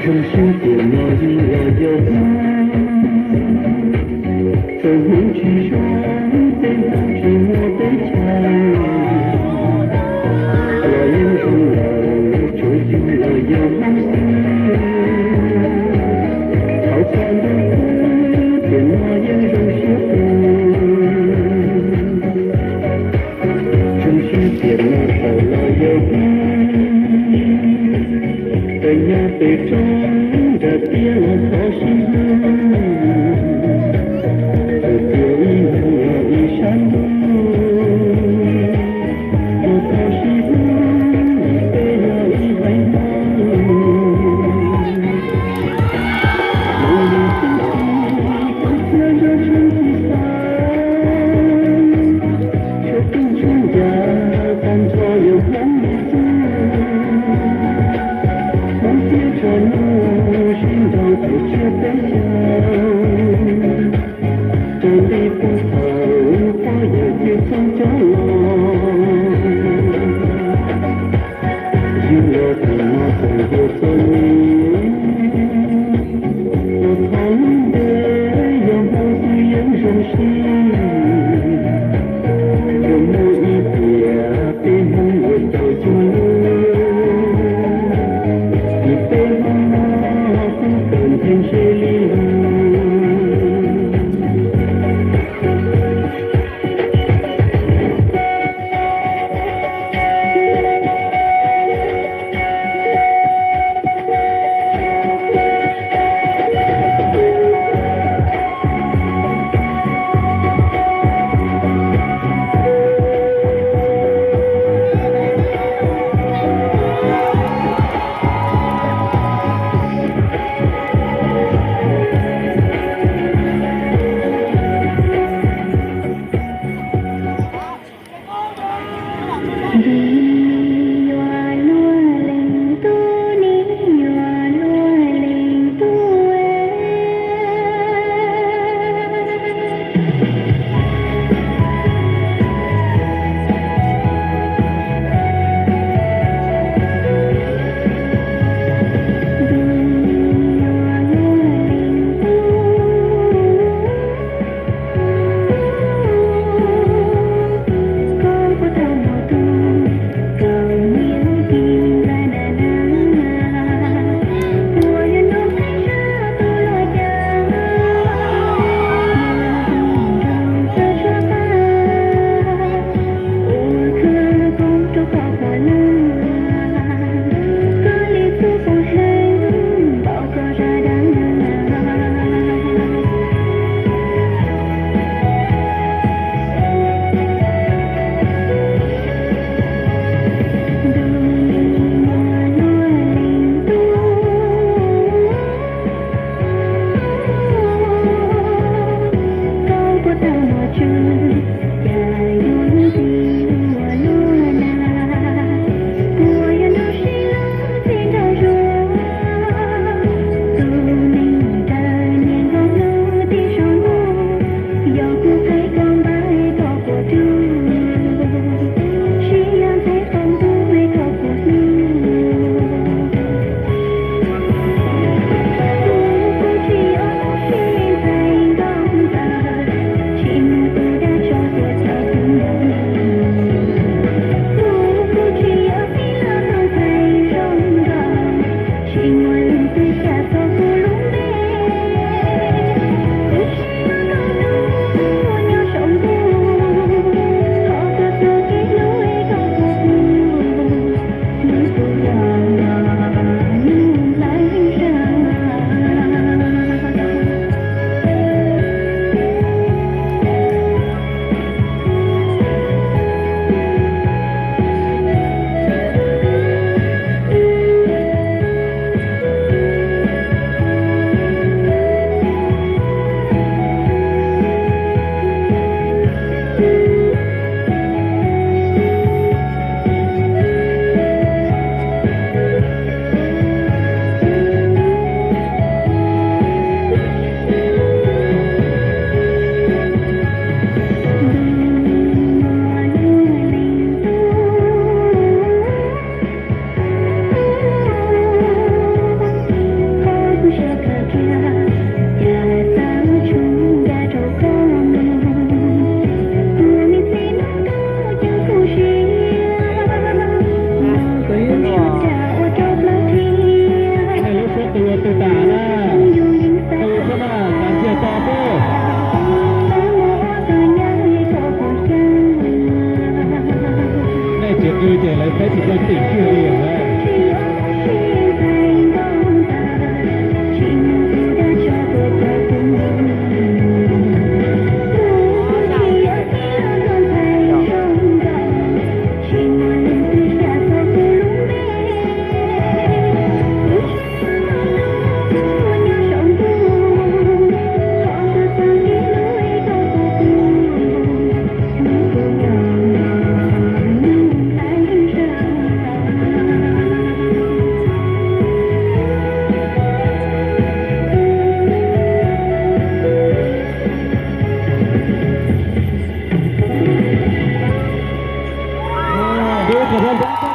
城市变了一了又怎么去说对不起我的家？我人生了，追求了又梦死，好看的歌变那样容些歌，城市变了少了又在呀北中这变了好心这有一山路，我好喜欢你飞了一海风，梦里星星都在这城市上，却变成家但左右梦里这路寻找不却悲伤，这里不好，花也别从角落，有了什么朋友做你，我讨厌的让我虽然伤心，有某一天别梦我走进路。天水里顶住脸了。给我掌声！